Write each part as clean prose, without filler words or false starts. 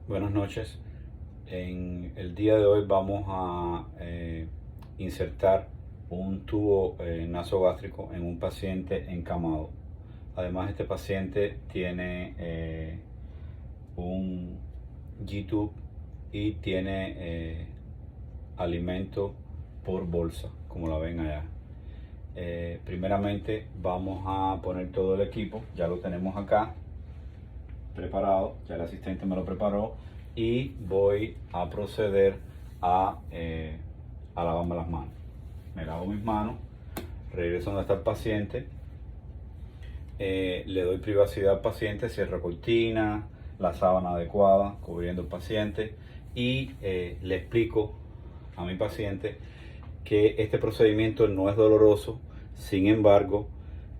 Buenas noches. En el día de hoy vamos a insertar un tubo nasogástrico en un paciente encamado. Además, este paciente tiene un G-tube y tiene alimento por bolsa, como la ven allá. Primeramente vamos a poner todo el equipo, ya lo tenemos acá preparado, ya el asistente me lo preparó, y voy a proceder a lavarme las manos. Me lavo mis manos, regreso donde está el paciente, le doy privacidad al paciente, cierro cortina, la sábana adecuada cubriendo al paciente, y le explico a mi paciente que este procedimiento no es doloroso, sin embargo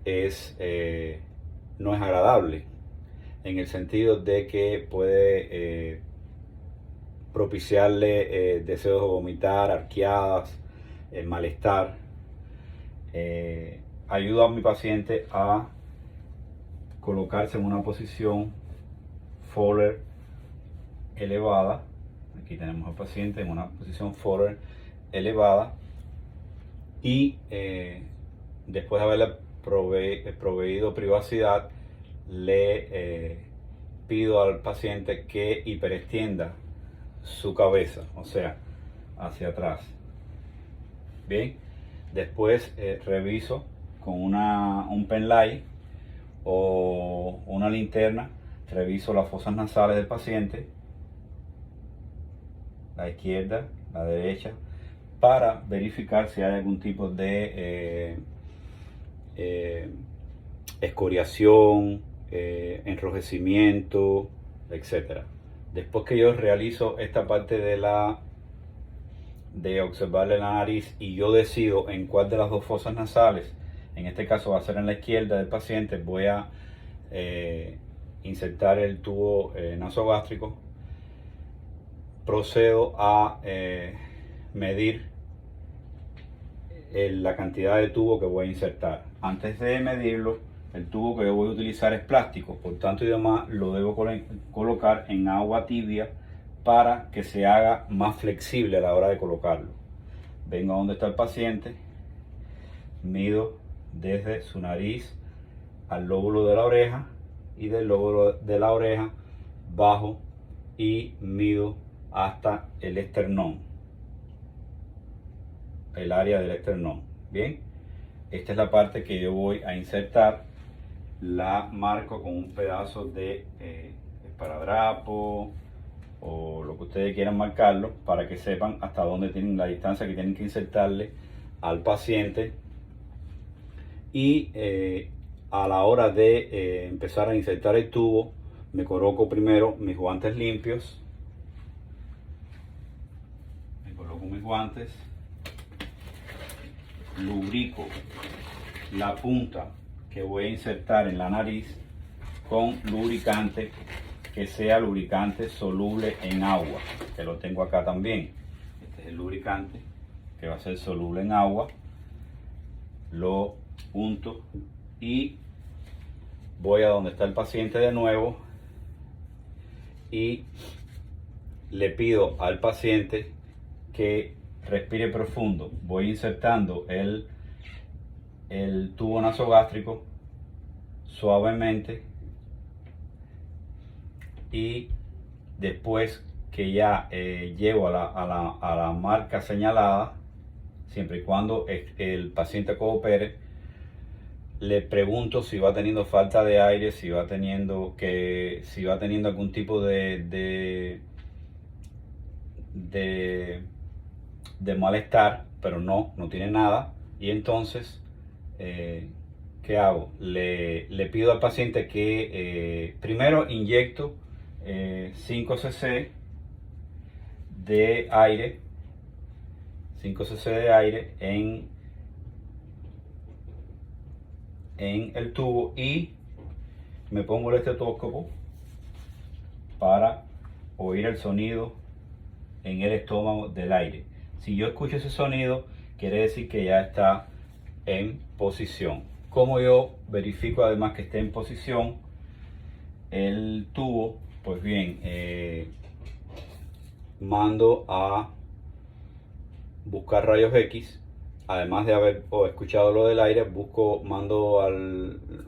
no es agradable, en el sentido de que puede propiciarle deseos de vomitar, arqueadas, malestar. Ayuda a mi paciente a colocarse en una posición Fowler elevada. Aquí tenemos al paciente en una posición Fowler elevada, y después de haberle proveído privacidad, le pido al paciente que hiperextienda su cabeza, o sea, hacia atrás. Bien, después reviso con un penlight o una linterna, reviso las fosas nasales del paciente, la izquierda, la derecha, para verificar si hay algún tipo de escoriación, enrojecimiento, etc. Después que yo realizo esta parte de observarle la nariz, y yo decido en cuál de las dos fosas nasales, en este caso va a ser en la izquierda del paciente, voy a insertar el tubo nasogástrico, procedo a medir la cantidad de tubo que voy a insertar. Antes de medirlo, el tubo que yo voy a utilizar es plástico, por tanto y demás lo debo colocar en agua tibia para que se haga más flexible a la hora de colocarlo. Vengo a donde está el paciente, mido desde su nariz al lóbulo de la oreja, y del lóbulo de la oreja bajo y mido hasta el esternón, el área del esternón. Bien, esta es la parte que yo voy a insertar. La marco con un pedazo de esparadrapo o lo que ustedes quieran marcarlo, para que sepan hasta dónde tienen la distancia que tienen que insertarle al paciente. Y a la hora de empezar a insertar el tubo, me coloco primero mis guantes limpios, me coloco mis guantes, lubrico la punta que voy a insertar en la nariz con lubricante, que sea lubricante soluble en agua, que lo tengo acá también. Este es el lubricante que va a ser soluble en agua. Lo unto y voy a donde está el paciente de nuevo, y le pido al paciente que respire profundo. Voy insertando el tubo nasogástrico suavemente, y después que ya llego a la marca señalada, siempre y cuando el paciente coopere, le pregunto si va teniendo falta de aire, si va teniendo algún tipo de malestar, pero no tiene nada. Y entonces ¿qué hago? Le pido al paciente que primero inyecto 5 cc de aire, 5 cc de aire en el tubo, y me pongo el estetoscopio para oír el sonido en el estómago del aire. Si yo escucho ese sonido, quiere decir que ya está en posición. Como yo verifico además que esté en posición el tubo? Pues bien, mando a buscar rayos X. Además de haber escuchado lo del aire, mando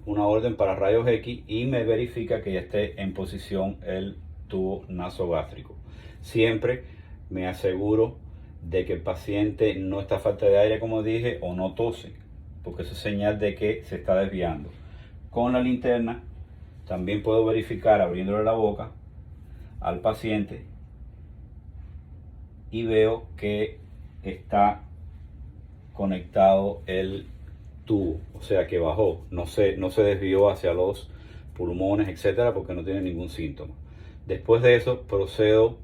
una orden para rayos X y me verifica que ya esté en posición el tubo nasogástrico. Siempre me aseguro de que el paciente no está a falta de aire, como dije, o no tose, porque eso es señal de que se está desviando. Con la linterna también puedo verificar abriéndole la boca al paciente y veo que está conectado el tubo, o sea que bajó, no se desvió hacia los pulmones, etcétera, porque no tiene ningún síntoma. Después de eso procedo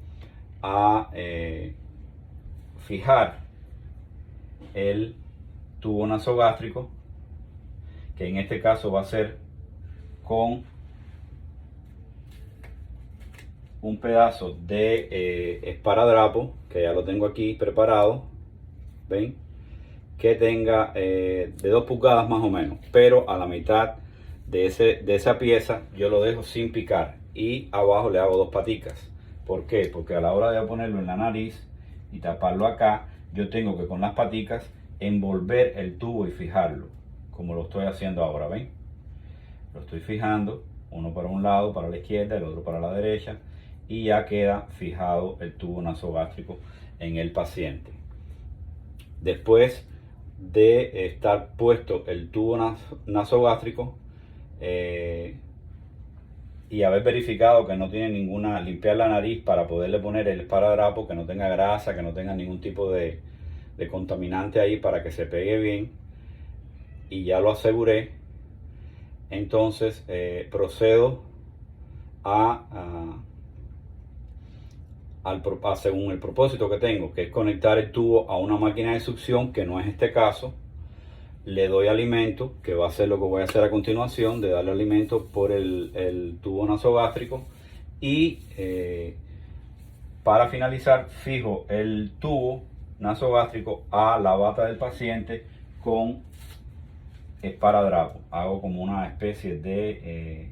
a fijar el tubo nasogástrico, que en este caso va a ser con un pedazo de esparadrapo, que ya lo tengo aquí preparado, ven, que tenga de 2 pulgadas más o menos, pero a la mitad de esa pieza yo lo dejo sin picar y abajo le hago 2 paticas. ¿Por qué? Porque a la hora de ponerlo en la nariz y taparlo acá, yo tengo que con las paticas envolver el tubo y fijarlo, como lo estoy haciendo ahora, ¿ven? Lo estoy fijando, uno para un lado, para la izquierda, el otro para la derecha, y ya queda fijado el tubo nasogástrico en el paciente. Después de estar puesto el tubo nasogástrico y haber verificado que no tiene ninguna, limpiar la nariz para poderle poner el esparadrapo, que no tenga grasa, que no tenga ningún tipo de contaminante ahí para que se pegue bien, y ya lo aseguré, entonces procedo según el propósito que tengo, que es conectar el tubo a una máquina de succión, que no es este caso. Le doy alimento, que va a ser lo que voy a hacer a continuación, de darle alimento por el tubo nasogástrico, y para finalizar fijo el tubo nasogástrico a la bata del paciente con esparadrapo. Hago como una especie de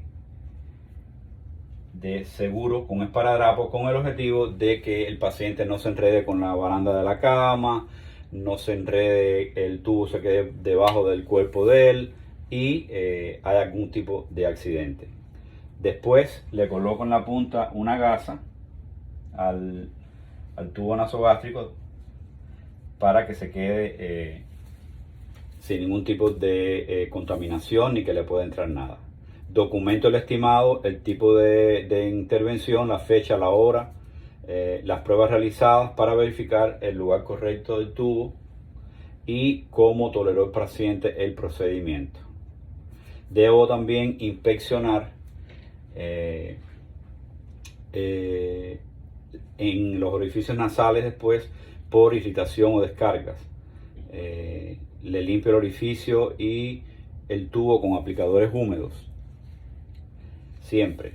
seguro con esparadrapo, con el objetivo de que el paciente no se enrede con la baranda de la cama, no se enrede, el tubo se quede debajo del cuerpo de él y hay algún tipo de accidente. Después le coloco en la punta una gasa al tubo nasogástrico para que se quede sin ningún tipo de contaminación ni que le pueda entrar nada. Documento el estimado, el tipo de intervención, la fecha, la hora, las pruebas realizadas para verificar el lugar correcto del tubo y cómo toleró el paciente el procedimiento. Debo también inspeccionar en los orificios nasales después por irritación o descargas. Le limpio el orificio y el tubo con aplicadores húmedos. Siempre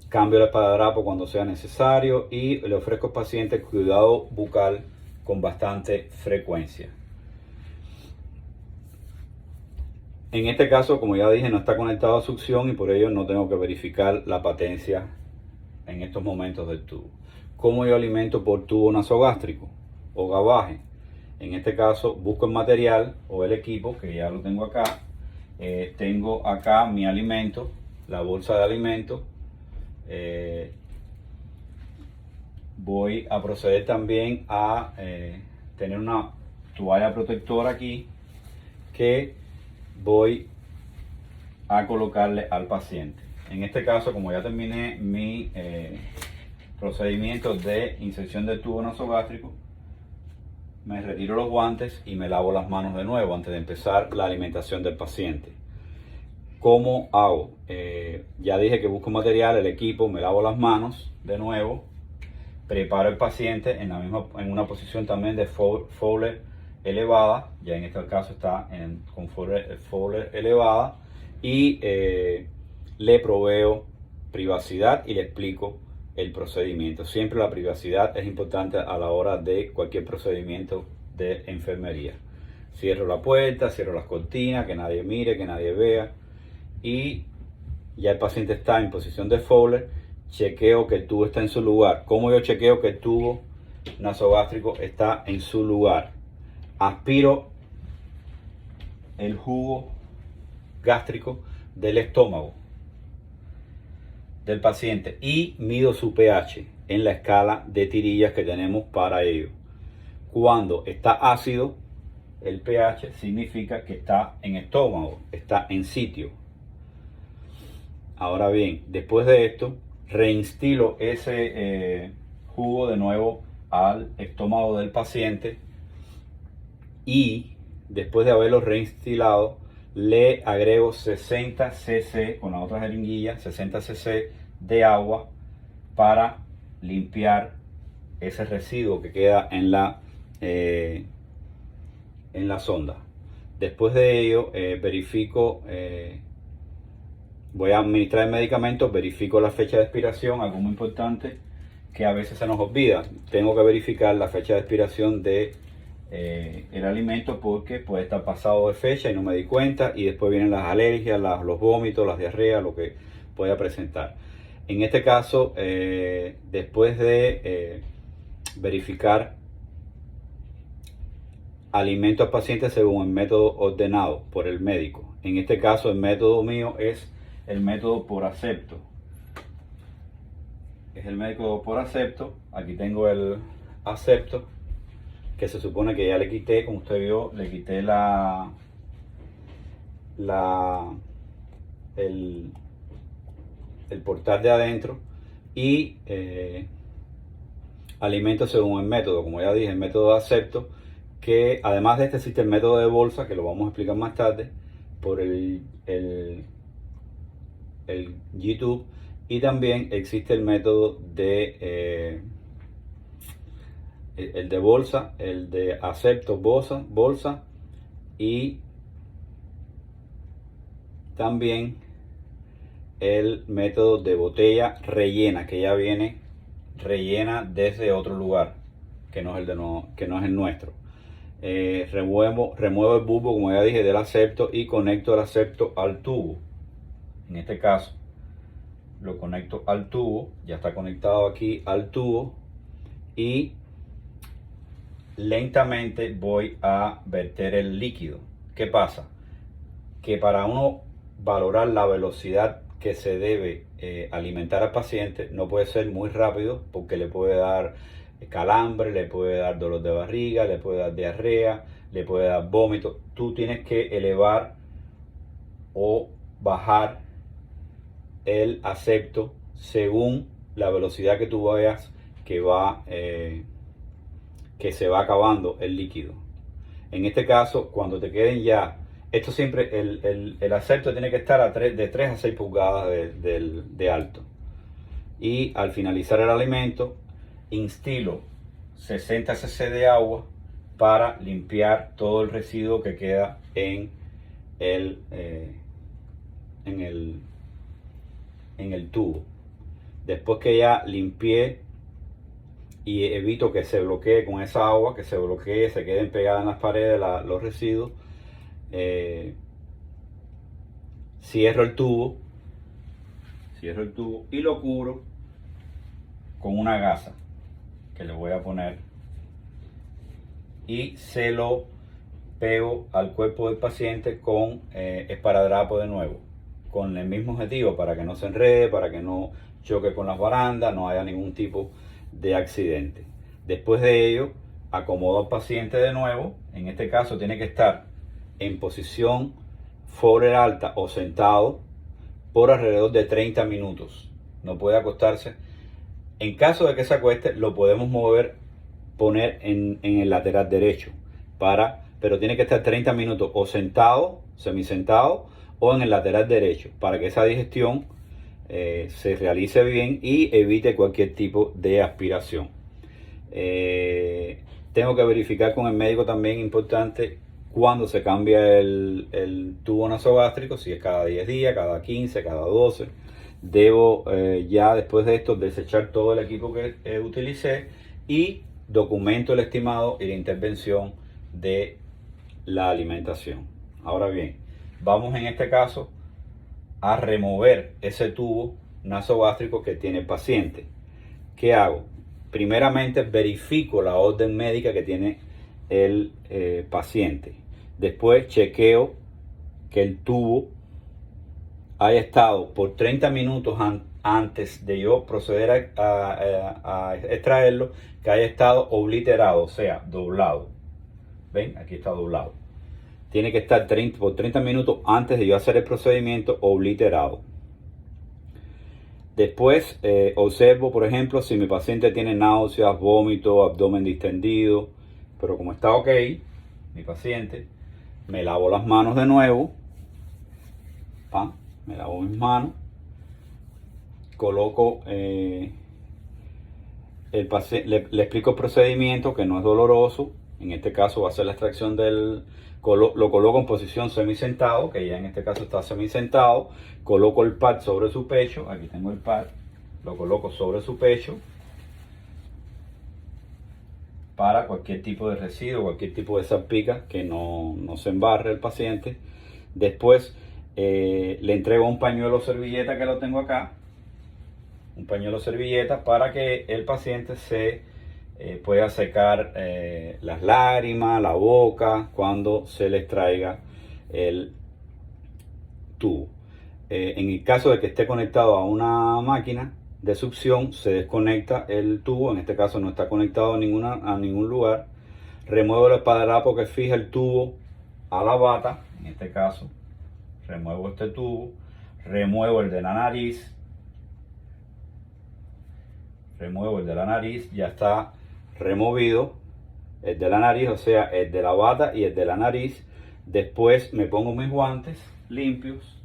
cambio el esparadrapo cuando sea necesario y le ofrezco al paciente cuidado bucal con bastante frecuencia. En este caso, como ya dije, no está conectado a succión y por ello no tengo que verificar la patencia en estos momentos del tubo. ¿Cómo yo alimento por tubo nasogástrico o gabaje? En este caso busco el material o el equipo, que ya lo tengo acá. Tengo acá mi alimento, la bolsa de alimento. Voy a proceder también a tener una toalla protectora aquí que voy a colocarle al paciente. En este caso, como ya terminé mi procedimiento de inserción del tubo nasogástrico, me retiro los guantes y me lavo las manos de nuevo antes de empezar la alimentación del paciente. ¿Cómo hago? Ya dije que busco material, el equipo, me lavo las manos de nuevo, preparo el paciente en una posición también de Fowler elevada, ya en este caso está con Fowler elevada, y le proveo privacidad y le explico el procedimiento. Siempre la privacidad es importante a la hora de cualquier procedimiento de enfermería. Cierro la puerta, cierro las cortinas, que nadie mire, que nadie vea, y ya el paciente está en posición de Fowler. chequeo que el tubo está en su lugar. ¿Cómo yo chequeo que el tubo nasogástrico está en su lugar? Aspiro el jugo gástrico del estómago del paciente y mido su pH en la escala de tirillas que tenemos para ello. Cuando está ácido, el pH significa que está en estómago, está en sitio. Ahora bien, después de esto, reinstilo ese jugo de nuevo al estómago del paciente y después de haberlo reinstilado, le agrego 60 cc con la otra jeringuilla, 60 cc de agua para limpiar ese residuo que queda en la sonda. Después de ello, verifico, voy a administrar el medicamento, verifico la fecha de expiración, algo muy importante que a veces se nos olvida. Tengo que verificar la fecha de expiración de el alimento porque puede estar pasado de fecha y no me di cuenta, y después vienen las alergias, los vómitos, las diarreas, lo que pueda presentar. En este caso, después de verificar alimento al paciente según el método ordenado por el médico, en este caso el método mío es el método por acepto. Es el método por acepto. Aquí tengo el acepto, que se supone que ya le quité, como usted vio, le quité el portal de adentro, y alimento según el método, como ya dije, el método de acepto, que además de este existe el método de bolsa, que lo vamos a explicar más tarde por el YouTube, y también existe el método de el de bolsa, el de acepto bolsa, y también el método de botella rellena, que ya viene rellena desde otro lugar que no es el nuestro. Remuevo el bulbo, como ya dije, del acepto y conecto el acepto al tubo. En este caso lo conecto al tubo, ya está conectado aquí al tubo, y lentamente voy a verter el líquido. ¿Qué pasa? Que para uno valorar la velocidad que se debe alimentar al paciente, no puede ser muy rápido porque le puede dar calambre, le puede dar dolor de barriga, le puede dar diarrea, le puede dar vómito. Tú tienes que elevar o bajar el acepto según la velocidad que tú veas que se va acabando el líquido. En este caso, cuando te queden ya, esto siempre, el acepto tiene que estar de 3 a 6 pulgadas de alto. Y al finalizar el alimento, instilo 60 cc de agua para limpiar todo el residuo que queda en el tubo. Después que ya limpié y evito que se bloquee con esa agua, que se bloquee, se queden pegadas en las paredes los residuos, cierro el tubo y lo cubro con una gasa que le voy a poner, y se lo pego al cuerpo del paciente con esparadrapo de nuevo, con el mismo objetivo, para que no se enrede, para que no choque con las barandas, no haya ningún tipo de accidente. Después de ello, acomodo al paciente de nuevo. En este caso tiene que estar en posición Forer alta o sentado por alrededor de 30 minutos. No puede acostarse. En caso de que se acueste, lo podemos poner en el lateral derecho, pero tiene que estar 30 minutos o sentado, semisentado, o en el lateral derecho, para que esa digestión se realice bien y evite cualquier tipo de aspiración. Tengo que verificar con el médico también, importante, cuando se cambia el tubo nasogástrico, si es cada 10 días, cada 15, cada 12. Debo ya después de esto desechar todo el equipo que utilicé y documento el estimado y la intervención de la alimentación. Ahora bien, vamos en este caso a remover ese tubo nasogástrico que tiene el paciente. ¿Qué hago? Primeramente verifico la orden médica que tiene el paciente. Después chequeo que el tubo haya estado por 30 minutos antes de yo proceder a extraerlo, que haya estado obliterado, o sea, doblado. ¿Ven? Aquí está doblado. Tiene que estar por 30 minutos antes de yo hacer el procedimiento obliterado. Después observo, por ejemplo, si mi paciente tiene náuseas, vómito, abdomen distendido. Pero como está ok, mi paciente, me lavo las manos de nuevo. Me lavo mis manos. Coloco, le explico el procedimiento, que no es doloroso. En este caso va a ser la extracción lo coloco en posición semisentado, que ya en este caso está semisentado. Coloco el pad sobre su pecho. Aquí tengo el pad. Lo coloco sobre su pecho para cualquier tipo de residuo, cualquier tipo de salpica, que no se embarre el paciente. Después le entrego un pañuelo servilleta, que lo tengo acá. Un pañuelo servilleta para que el paciente se pueda secar las lágrimas, la boca, cuando se le extraiga el tubo. En el caso de que esté conectado a una máquina de succión, se desconecta el tubo. En este caso no está conectado a ningún lugar. Remuevo el esparadrapo que fija el tubo a la bata. En este caso remuevo este tubo. Remuevo el de la nariz. Remuevo el de la nariz. Ya está removido el de la nariz, o sea, el de la bata y el de la nariz. Después me pongo mis guantes limpios.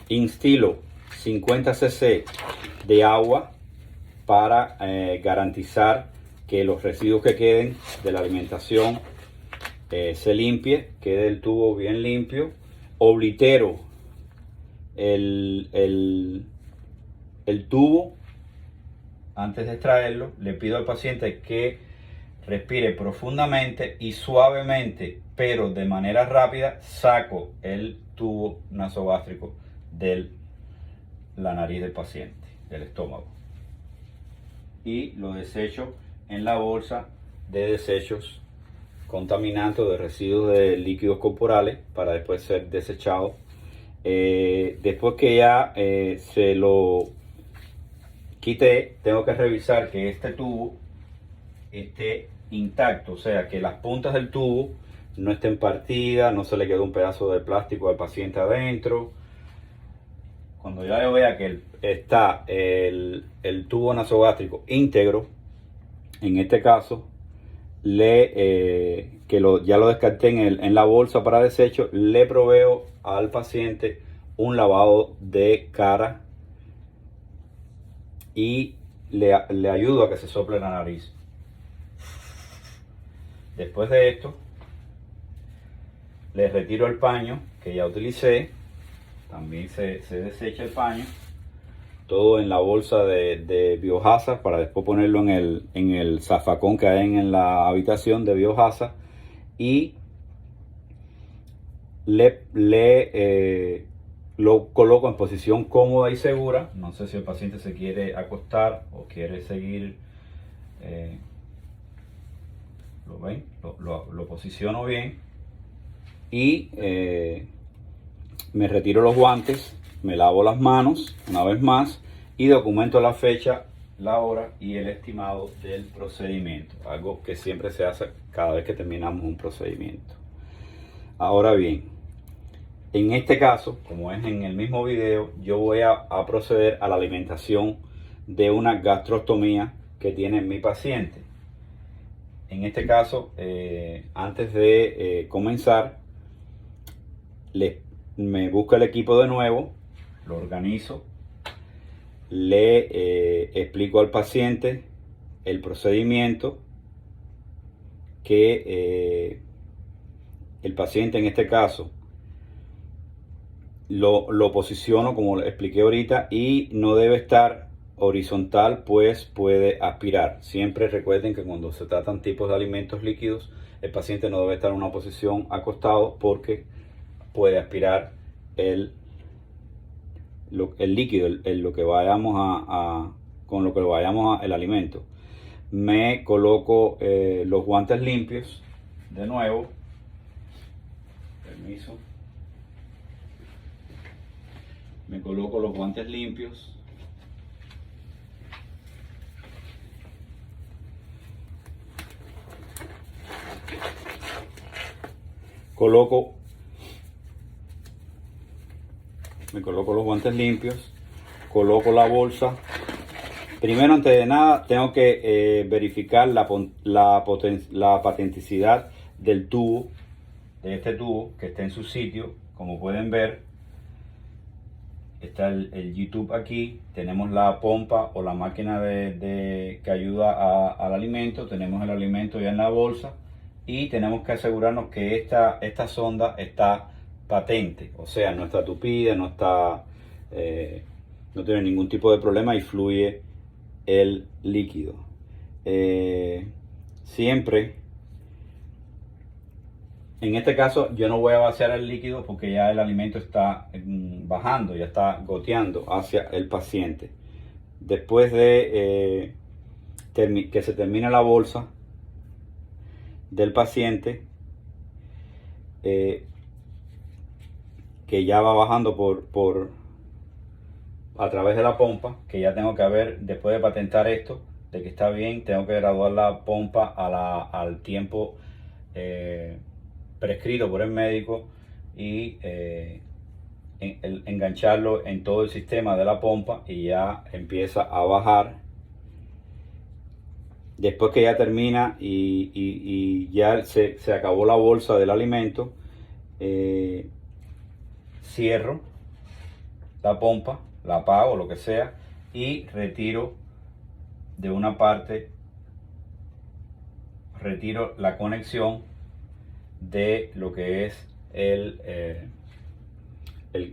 Instilo 50 cc de agua para garantizar que los residuos que queden de la alimentación se limpie, quede el tubo bien limpio. Oblitero el tubo antes de extraerlo. Le pido al paciente que respire profundamente y suavemente, pero de manera rápida, saco el tubo nasogástrico de la nariz del paciente, del estómago, y lo desecho en la bolsa de desechos contaminantes, de residuos de líquidos corporales, para después ser desechado. Después que ya se lo quité, tengo que revisar que este tubo esté intacto, o sea, que las puntas del tubo no estén partidas, no se le quedó un pedazo de plástico al paciente adentro. Cuando ya yo vea que está el tubo nasogástrico íntegro, en este caso, ya lo descarté en la bolsa para desecho, le proveo al paciente un lavado de cara y le ayudo a que se sople la nariz. Después de esto, le retiro el paño que ya utilicé. También se desecha el paño, todo en la bolsa de biohazard, para después ponerlo en el zafacón que hay en la habitación de biohazard, y lo coloco en posición cómoda y segura. No sé si el paciente se quiere acostar o quiere seguir. ¿Lo ven? Lo posiciono bien y me retiro los guantes, me lavo las manos una vez más y documento la fecha, la hora y el estimado del procedimiento, algo que siempre se hace cada vez que terminamos un procedimiento. Ahora bien, en este caso, como es en el mismo video, yo voy a proceder a la alimentación de una gastrostomía que tiene mi paciente. En este caso, antes de comenzar, me busco el equipo de nuevo, lo organizo, le explico al paciente el procedimiento, que el paciente en este caso lo posiciono como le expliqué ahorita, y no debe estar horizontal, pues puede aspirar. Siempre recuerden que cuando se tratan tipos de alimentos líquidos, el paciente no debe estar en una posición acostado porque puede aspirar el líquido, lo que vayamos con lo que vayamos el alimento. Me coloco los guantes limpios de nuevo. Permiso. Me coloco los guantes limpios. Me coloco los guantes limpios, coloco la bolsa. Primero, antes de nada, tengo que verificar la patenticidad del tubo, de este tubo, que esté en su sitio. Como pueden ver, está el G-tube aquí, tenemos la pompa o la máquina que ayuda al alimento, tenemos el alimento ya en la bolsa y tenemos que asegurarnos que esta sonda está patente, o sea, no está tupida, no tiene ningún tipo de problema y fluye el líquido. Siempre, en este caso, yo no voy a vaciar el líquido porque ya el alimento está bajando, ya está goteando hacia el paciente. Después de que se termine la bolsa del paciente, que ya va bajando a través de la pompa, que ya tengo que ver, después de patentar esto, de que está bien, tengo que graduar la pompa al tiempo prescrito por el médico y engancharlo en todo el sistema de la pompa y ya empieza a bajar. Después que ya termina y ya se acabó la bolsa del alimento, cierro la pompa, la apago, lo que sea, y retiro de una parte, retiro la conexión de lo que es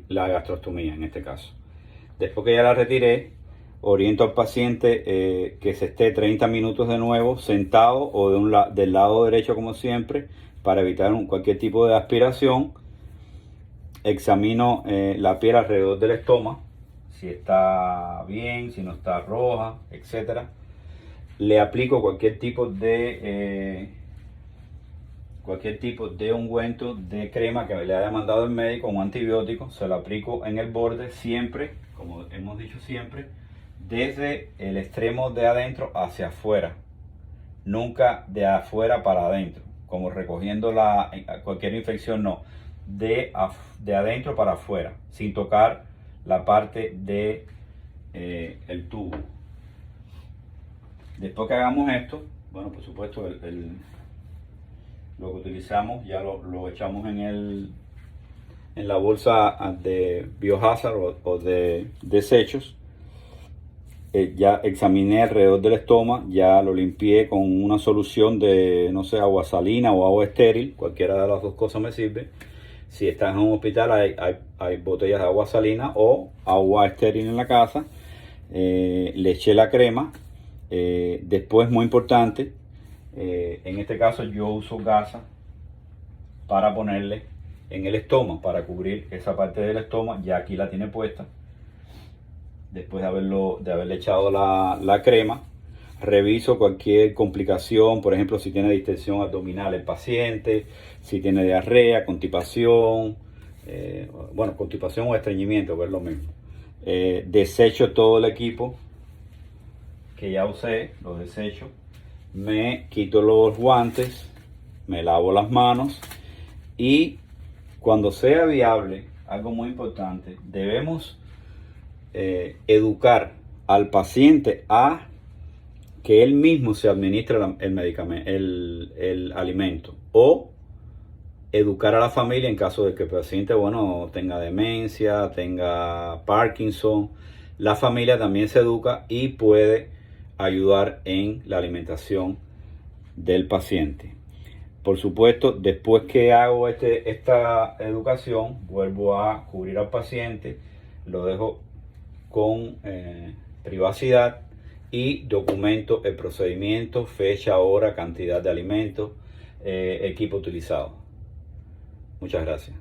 la gastrostomía en este caso. Después que ya la retiré, oriento al paciente que se esté 30 minutos de nuevo sentado o del lado derecho como siempre para evitar cualquier tipo de aspiración. Examino la piel alrededor del estómago, si está bien, si no está roja, etc. Le aplico cualquier tipo de ungüento, de crema que le haya mandado el médico, un antibiótico. Se lo aplico en el borde siempre, como hemos dicho siempre, desde el extremo de adentro hacia afuera, nunca de afuera para adentro, como recogiendo cualquier infección, no, de adentro para afuera, sin tocar la parte de el tubo. Después que hagamos esto, bueno, por supuesto lo que utilizamos ya lo echamos en la bolsa de biohazard o de desechos. Ya examiné alrededor del estómago, ya lo limpié con una solución de, no sé, agua salina o agua estéril, cualquiera de las dos cosas me sirve. Si estás en un hospital hay botellas de agua salina o agua estéril en la casa. Le eché la crema. Después, muy importante, en este caso yo uso gasa para ponerle en el estómago, para cubrir esa parte del estómago. Ya aquí la tiene puesta. Después de haberle echado la crema, reviso cualquier complicación, por ejemplo, si tiene distensión abdominal el paciente, si tiene diarrea, constipación, constipación o estreñimiento, que es lo mismo. Desecho todo el equipo que ya usé, lo desecho, me quito los guantes, me lavo las manos y cuando sea viable, algo muy importante, debemos educar al paciente a que él mismo se administre el medicamento, el alimento, o educar a la familia en caso de que el paciente, tenga demencia, tenga Parkinson. La familia también se educa y puede ayudar en la alimentación del paciente. Por supuesto, después que hago esta educación, vuelvo a cubrir al paciente, lo dejo con privacidad y documento el procedimiento, fecha, hora, cantidad de alimentos, equipo utilizado. Muchas gracias.